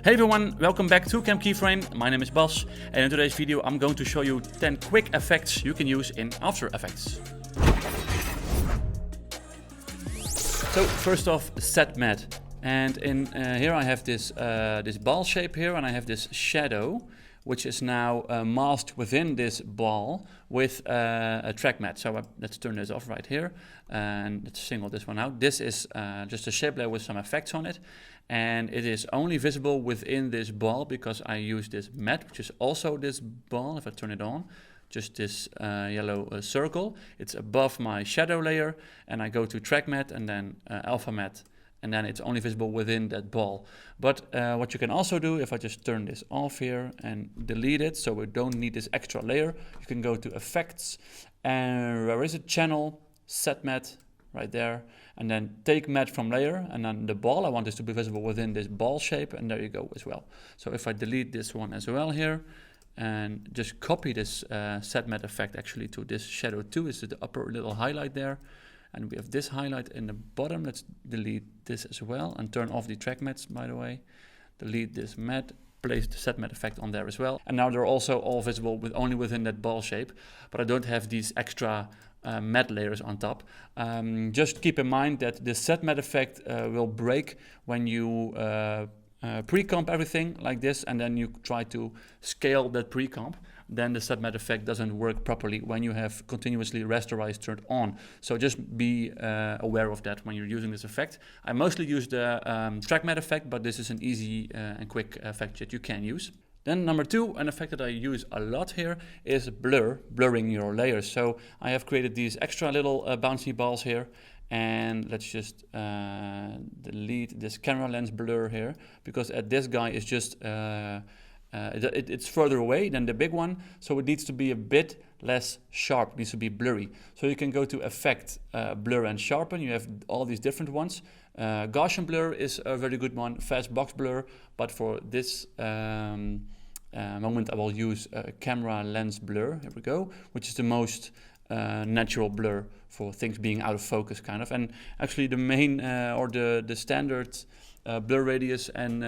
Hey everyone, welcome back to Camp Keyframe. My name is Bas, and in today's video I'm going to show you 10 quick effects you can use in After Effects. So first off, set matte. And in here I have this this ball shape here, and I have this shadow, which is now masked within this ball with a track matte. So let's turn this off right here, and let's single this one out. This is just a shape layer with some effects on it, and it is only visible within this ball because I use this matte, which is also this ball. If I turn it on, just this yellow circle, it's above my shadow layer, and I go to track matte and then alpha matte, and then it's only visible within that ball. But what you can also do, if I just turn this off here and delete it, so we don't need this extra layer, you can go to Effects, and where is it? Channel, Set Matte, right there, and then take matte from layer, and then the ball, I want this to be visible within this ball shape, and there you go as well. So if I delete this one as well here, and just copy this set matte effect actually to this shadow 2, is the upper little highlight there. And we have this highlight in the bottom. Let's delete this as well and turn off the track mattes, by the way. Delete this matte, place the set matte effect on there as well. And now they're also all visible only within that ball shape, but I don't have these extra matte layers on top. Just keep in mind that the set matte effect will break when you pre-comp everything like this, and then you try to scale that pre-comp. Then the set matte effect doesn't work properly when you have continuously rasterize turned on. So just be aware of that when you're using this effect. I mostly use the track matte effect, but this is an easy and quick effect that you can use. Then number 2, an effect that I use a lot here is blurring your layers. So I have created these extra little bouncy balls here. And let's just delete this camera lens blur here, because this guy is just it's further away than the big one, so it needs to be a bit less sharp, it needs to be blurry. So you can go to Effect, Blur and Sharpen. You have all these different ones. Gaussian blur is a very good one, fast box blur, but for this moment I will use camera lens blur, here we go, which is the most natural blur for things being out of focus kind of. And actually the main or the standard blur radius and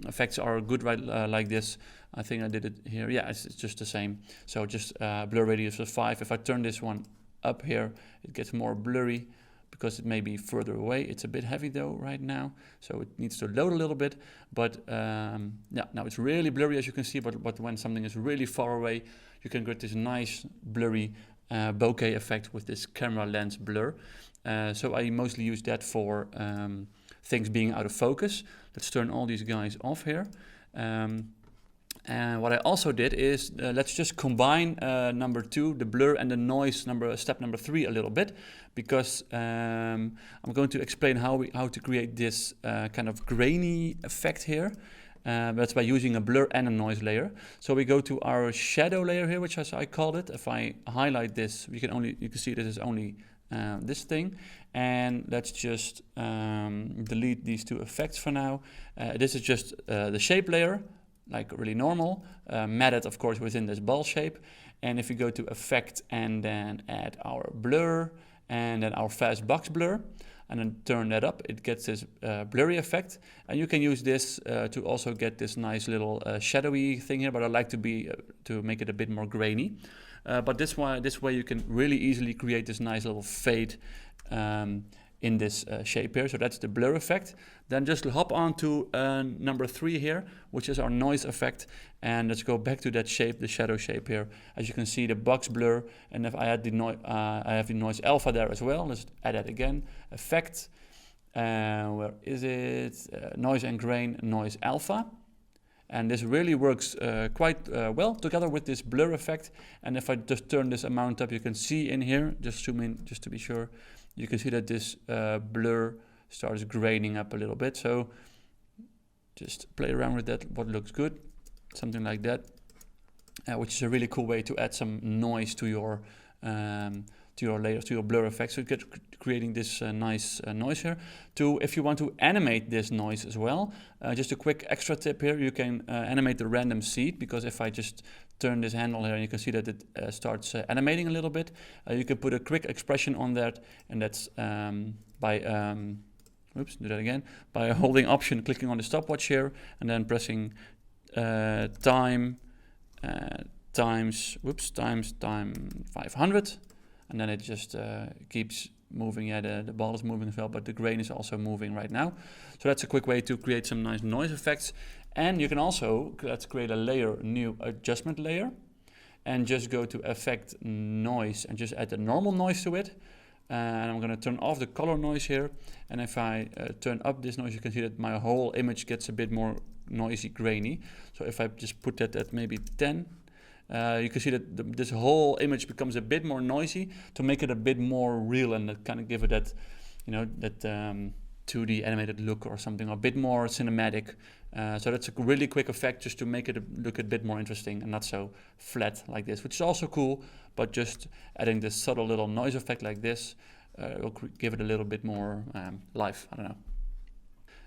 effects are good right like this. I think I did it here. Yeah, it's just the same. So just blur radius of 5. If I turn this one up here, it gets more blurry because it may be further away. It's a bit heavy though right now, so it needs to load a little bit. But yeah, now it's really blurry as you can see, but when something is really far away, you can get this nice blurry bokeh effect with this camera lens blur. So I mostly use that for things being out of focus. Let's turn all these guys off here. And what I also did is let's just combine number 2, the blur and the noise step number 3 a little bit, because I'm going to explain how to create this kind of grainy effect here. That's by using a blur and a noise layer. So we go to our shadow layer here, which as I called it. If I highlight this, you can see this is only this thing, and let's just delete these 2 effects for now. This is just the shape layer, like really normal, matted of course within this ball shape. And if we go to Effect and then add our blur and then our fast box blur, and then turn that up, it gets this blurry effect. And you can use this to also get this nice little shadowy thing here, but I like to make it a bit more grainy. But this way you can really easily create this nice little fade in this shape here. So that's the blur effect. Then just hop on to number 3 here, which is our noise effect. And let's go back to that shape, the shadow shape here. As you can see, the box blur, and if I add the noise, I have the noise alpha there as well. Let's add that again. Effect, where is it? Noise and grain, noise alpha. And this really works quite well together with this blur effect. And if I just turn this amount up, you can see in here, just zoom in just to be sure, you can see that this blur starts graining up a little bit. So just play around with that, what looks good, something like that, which is a really cool way to add some noise to your layers, to your blur effects. So you get creating this nice noise here. If you want to animate this noise as well, just a quick extra tip here, you can animate the random seed, because if I just turn this handle here, and you can see that it starts animating a little bit. You can put a quick expression on that, and that's by oops, do that again, by holding Option, clicking on the stopwatch here, and then pressing time times 500, and then it just keeps moving. Yeah, the ball is moving as well, but the grain is also moving right now. So that's a quick way to create some nice noise effects. And you can also, let's create a layer, new adjustment layer, and just go to Effect, Noise, and just add the normal noise to it. And I'm going to turn off the color noise here. And if I turn up this noise, you can see that my whole image gets a bit more noisy, grainy. So if I just put that at maybe 10, you can see that this whole image becomes a bit more noisy to make it a bit more real and kind of give it that, you know, that 2D animated look or something, a bit more cinematic. So that's a really quick effect just to make it look a bit more interesting and not so flat like this, which is also cool, but just adding this subtle little noise effect like this will give it a little bit more life, I don't know.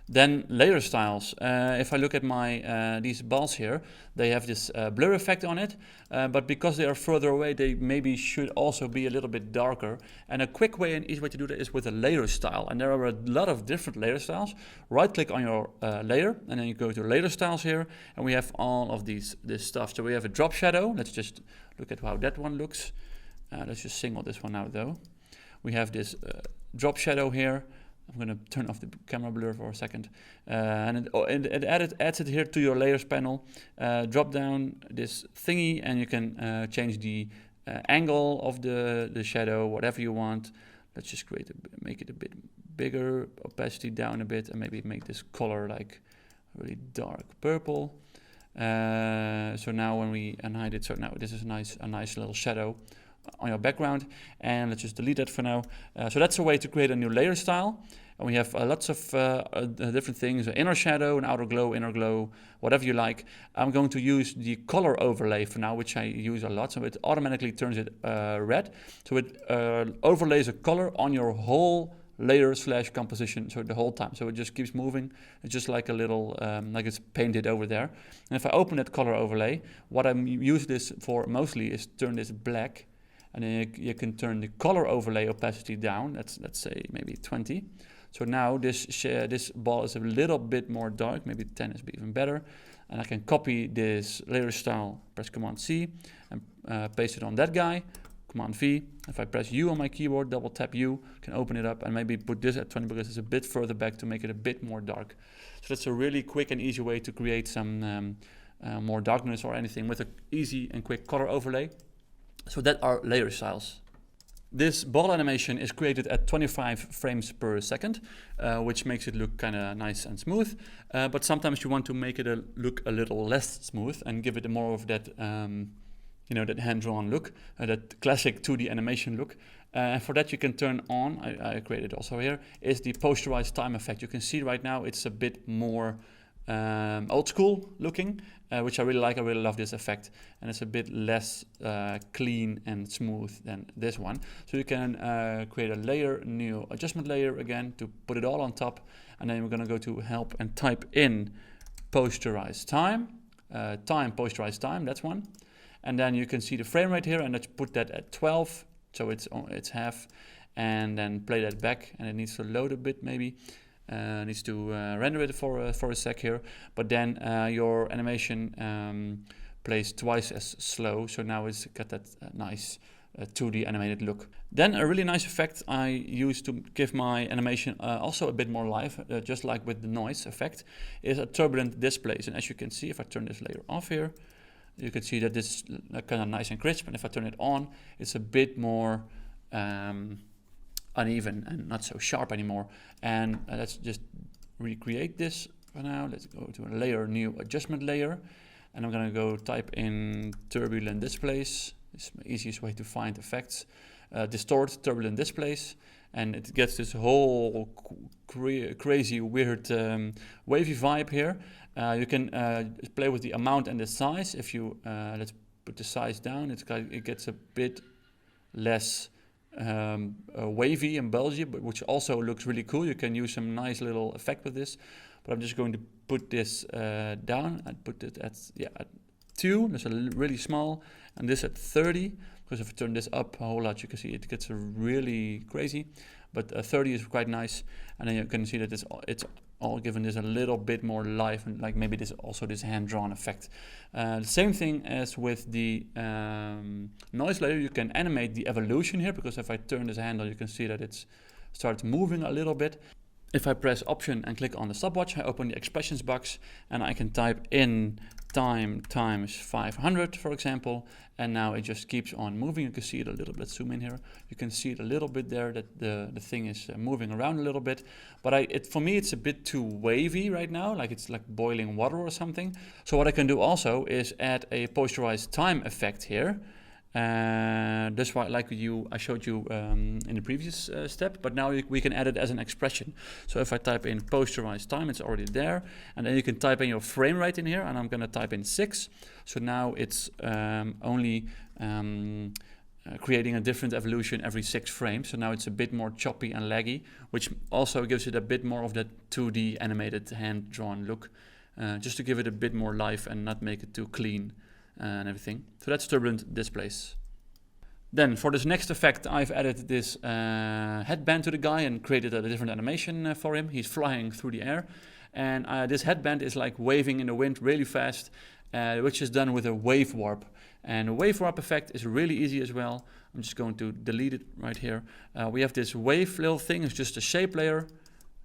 Then layer styles. If I look at my these balls here, they have this blur effect on it, but because they are further away, they maybe should also be a little bit darker. And a quick way and easy way to do that is with a layer style. And there are a lot of different layer styles. Right click on your layer, and then you go to layer styles here, and we have all of this stuff. So we have a drop shadow. Let's just look at how that one looks. Let's just single this one out though. We have this drop shadow here. I'm going to turn off the camera blur for a second, and it adds it here to your layers panel. Drop down this thingy, and you can change the angle of the shadow, whatever you want. Let's just make it a bit bigger, opacity down a bit, and maybe make this color like really dark purple. So now when we unhide it, so now this is a nice little shadow on your background, and let's just delete that for now. So that's a way to create a new layer style, and we have lots of different things: inner shadow, an outer glow, inner glow, whatever you like. I'm going to use the color overlay for now, which I use a lot, so it automatically turns it red, so it overlays a color on your whole layer / composition, so the whole time, so it just keeps moving. It's just like a little like it's painted over there. And if I open that color overlay, what I use this for mostly is turn this black. And then you can turn the color overlay opacity down. Let's say maybe 20. So now this ball is a little bit more dark. Maybe 10 is even better. And I can copy this layer style. Press Command C and paste it on that guy. Command V. If I press U on my keyboard, double tap U, can open it up and maybe put this at 20 because it's a bit further back to make it a bit more dark. So that's a really quick and easy way to create some more darkness or anything with an easy and quick color overlay. So that are layer styles. This ball animation is created at 25 frames per second, which makes it look kind of nice and smooth. But sometimes you want to make it look a little less smooth and give it more of that, you know, that hand-drawn look, that classic 2D animation look. And for that you can turn on, I created also here, is the Posterize Time effect. You can see right now it's a bit more old school looking, which I really like. I really love this effect, and it's a bit less clean and smooth than this one. So you can create a layer, new adjustment layer again to put it all on top, and then we're going to go to help and type in Posterize Time, Posterize Time, that's one. And then you can see the frame rate here, and let's put that at 12, so it's half, and then play that back, and it needs to load a bit maybe. Needs to render it for a sec here, but then your animation plays twice as slow, so now it's got that nice 2D animated look. Then a really nice effect I use to give my animation also a bit more life, just like with the noise effect, is a Turbulent Displays. And as you can see, if I turn this layer off here, you can see that this is kind of nice and crisp, and if I turn it on, it's a bit more uneven and not so sharp anymore. And let's just recreate this for now. Let's go to a layer, new adjustment layer, and I'm gonna go type in Turbulent Displays. It's the easiest way to find effects. Distort Turbulent Displays, and it gets this whole crazy weird wavy vibe here. You can play with the amount and the size. If you let's put the size down, it gets a bit less wavy and bulgy, but which also looks really cool. You can use some nice little effect with this, but I'm just going to put this down and put it at 2. That's really small, and this at 30, because if I turn this up a whole lot, you can see it gets really crazy. but 30 is quite nice. And then you can see that it's all given this a little bit more life, and like maybe this hand-drawn effect. The same thing as with the noise layer. You can animate the evolution here, because if I turn this handle, you can see that it starts moving a little bit. If I press Option and click on the stopwatch, I open the expressions box and I can type in time times 500, for example, and now it just keeps on moving. You can see it a little bit. Let's zoom in here. You can see it a little bit there, that the thing is moving around a little bit. But for me, it's a bit too wavy right now, like it's like boiling water or something. So what I can do also is add a Posterize Time effect here. That's why, like I showed you in the previous step, but now we can add it as an expression. So if I type in Posterize Time, it's already there, and then you can type in your frame rate in here, and I'm going to type in 6. So now it's only creating a different evolution every 6 frames. So now it's a bit more choppy and laggy, which also gives it a bit more of that 2D animated hand-drawn look, just to give it a bit more life and not make it too clean and everything. So that's Turbulent Displays. Then for this next effect, I've added this headband to the guy and created a different animation for him. He's flying through the air, and this headband is like waving in the wind really fast, which is done with a wave warp. And a wave warp effect is really easy as well. I'm just going to delete it right here. We have this wave little thing. It's just a shape layer.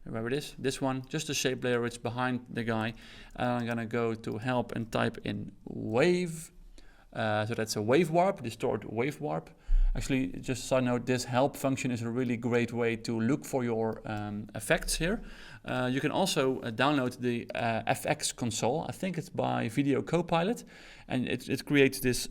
Wherever it is, this one, just a shape layer, it's behind the guy. I'm gonna go to help and type in wave. So that's a wave warp, distort wave warp. Actually, just a side note, this help function is a really great way to look for your effects here. You can also download the FX console. I think it's by Video Copilot, and it creates this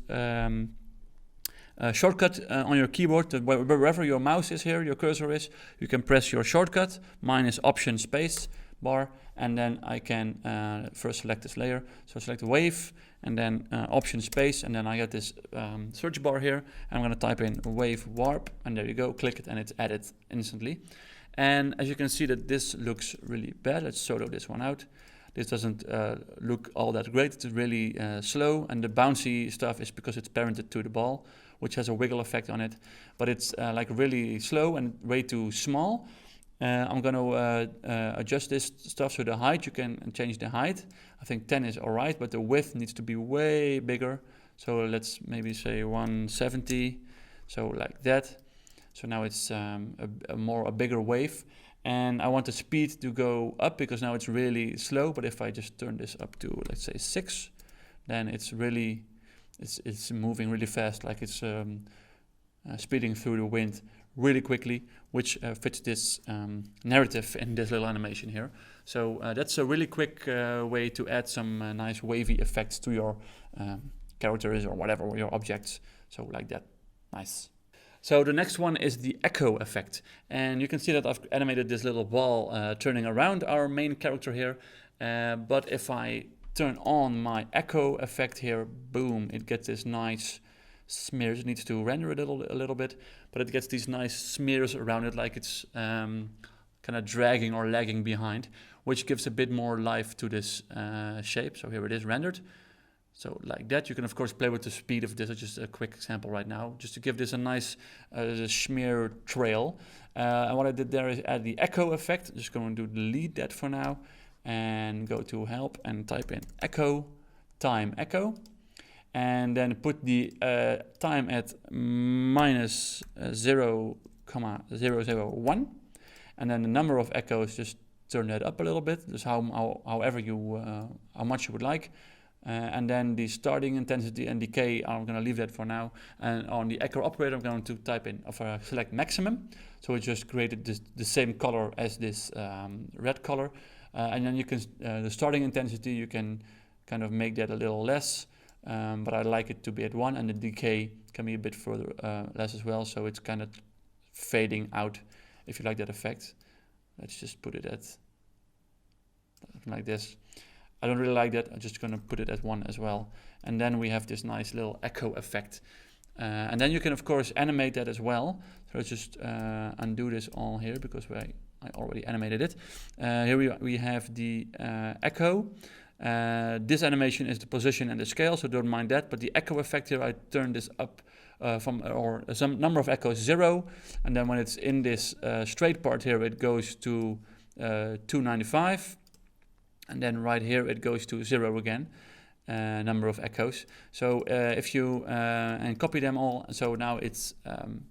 shortcut on your keyboard. Wherever your mouse is here, your cursor is, you can press your shortcut. Mine is Option space bar, and then I can first select this layer. So select wave, and then Option space, and then I get this search bar here. And I'm going to type in wave warp, and there you go. Click it, and it's added instantly. And as you can see, that this looks really bad. Let's solo this one out. This doesn't look all that great. It's really slow, and the bouncy stuff is because it's parented to the ball, which has a wiggle effect on it. But it's like really slow and way too small. I'm going to adjust this stuff. So the height, you can change the height. I think 10 is all right, but the width needs to be way bigger. So let's maybe say 170, so like that. So now it's a bigger wave. And I want the speed to go up because now it's really slow. But if I just turn this up to, let's say 6, then it's really, it's moving really fast, like it's speeding through the wind really quickly, which fits this narrative in this little animation here. So that's a really quick way to add some nice wavy effects to your characters or whatever, or your objects. So like that, nice. So the next one is the echo effect, and you can see that I've animated this little ball turning around our main character here, but if I turn on my echo effect here, boom, it gets this nice smears. It needs to render it a little bit, but it gets these nice smears around it, like it's kind of dragging or lagging behind, which gives a bit more life to this shape. So here it is rendered. So like that. You can of course play with the speed of this. It's just a quick example right now, just to give this a nice smear trail. And what I did there is add the echo effect. I'm just going to delete that for now and go to help and type in echo, time echo, and then put the time at minus 0,001, and then the number of echoes, just turn that up a little bit, just however you how much you would like. And then the starting intensity and decay, I'm going to leave that for now. And on the echo operator, I'm going to type in, select maximum. So it just created the same color as this red color. And then you can, the starting intensity, you can kind of make that a little less. But I like it to be at 1, and the decay can be a bit further less as well. So it's kind of fading out, if you like that effect. Let's just put it at something like this. I don't really like that. I'm just going to put it at 1 as well. And then we have this nice little echo effect. And then you can, of course, animate that as well. So let's just undo this all here because I already animated it. Here we have the echo. This animation is the position and the scale, so don't mind that. But the echo effect here, I turned this up or some number of echoes 0, and then when it's in this straight part here, it goes to 295, and then right here it goes to 0 again. Number of echoes. So if you and copy them all, so now it's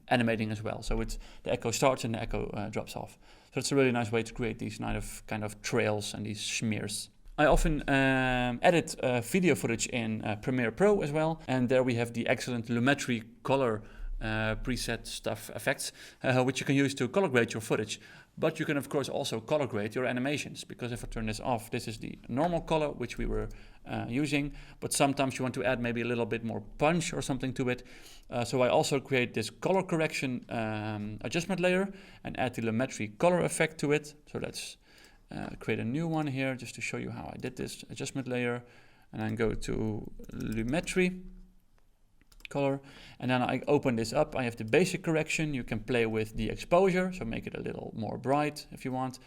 animating as well. So it's the echo starts and the echo drops off. So it's a really nice way to create these kind of trails and these smears. I often edit video footage in Premiere Pro as well, and there we have the excellent Lumitri Color preset stuff effects, which you can use to color grade your footage. But you can of course also color grade your animations, because if I turn this off, this is the normal color which we were using, but sometimes you want to add maybe a little bit more punch or something to it. So I also create this color correction adjustment layer and add the Lumitri Color effect to it. So let's create a new one here just to show you how I did this adjustment layer, and then go to Lumitri Color, and then I open this up. I have the basic correction. You can play with the exposure, so make it a little more bright if you want.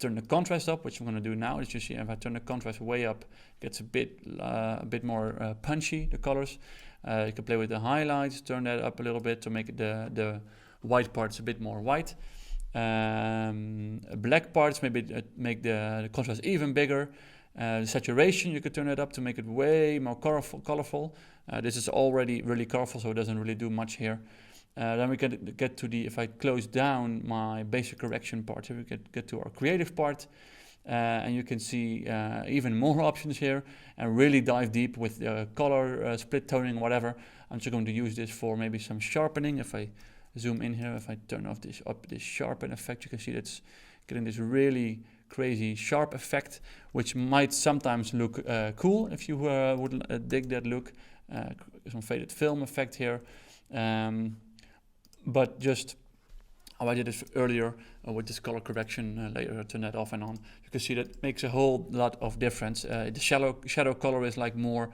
Turn the contrast up, which I'm going to do now. As you see, if I turn the contrast way up, it gets a bit more punchy, the colors. You can play with the highlights, turn that up a little bit to make it the white parts a bit more white. Black parts, maybe make the contrast even bigger. The saturation, you could turn it up to make it way more colorful. This is already really colorful, so it doesn't really do much here. Then we can get to the, if I close down my basic correction part, here we can get to our creative part. And you can see even more options here, and really dive deep with the color, split toning, whatever. I'm just going to use this for maybe some sharpening. If I zoom in here, if I turn off this sharpen effect, you can see that's getting this really crazy sharp effect, which might sometimes look cool if you would dig that look. Some faded film effect here, but just how I did it earlier with this color correction layer, turn that off and on. You can see that makes a whole lot of difference. The shadow color is like more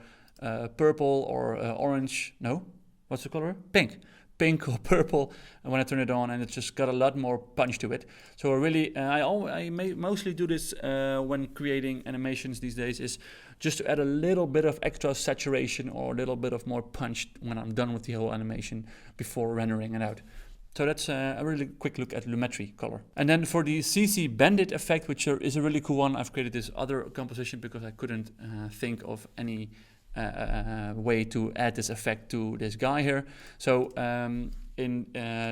purple or orange. No, what's the color? Pink or purple, and when I turn it on, and it's just got a lot more punch to it. So I mostly do this when creating animations these days, is just to add a little bit of extra saturation or a little bit of more punch when I'm done with the whole animation before rendering it out. So that's a really quick look at Lumitri Color. And then for the CC Bandit effect, which is a really cool one, I've created this other composition because I couldn't think of any way to add this effect to this guy here. So in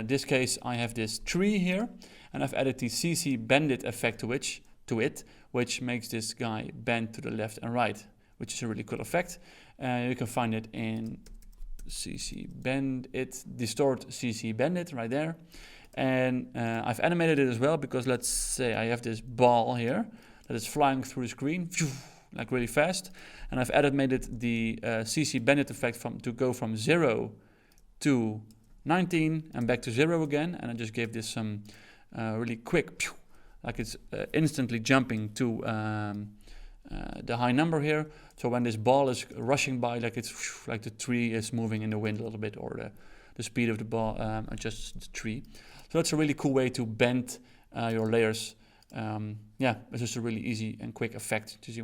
this case, I have this tree here, and I've added the CC Bandit effect to it, which makes this guy bend to the left and right, which is a really cool effect. You can find it in CC Bandit, Distort CC Bandit right there. And I've animated it as well, because let's say I have this ball here that is flying through the screen, like really fast, and I've made it the CC Bandit effect to go from 0 to 19 and back to 0 again, and I just gave this some really quick, like it's instantly jumping to the high number here. So when this ball is rushing by, like it's like the tree is moving in the wind a little bit, or the speed of the ball adjusts the tree. So that's a really cool way to bend your layers. Yeah, it's just a really easy and quick effect to see.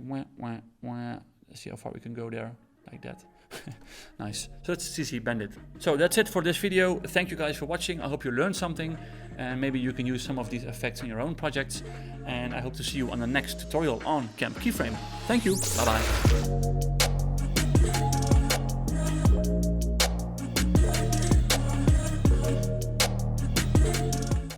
Let's see how far we can go there, like that. Nice. So that's CC Bandit. So that's it for this video. Thank you guys for watching. I hope you learned something, and maybe you can use some of these effects in your own projects. And I hope to see you on the next tutorial on Camp Keyframe. Thank you. Bye bye.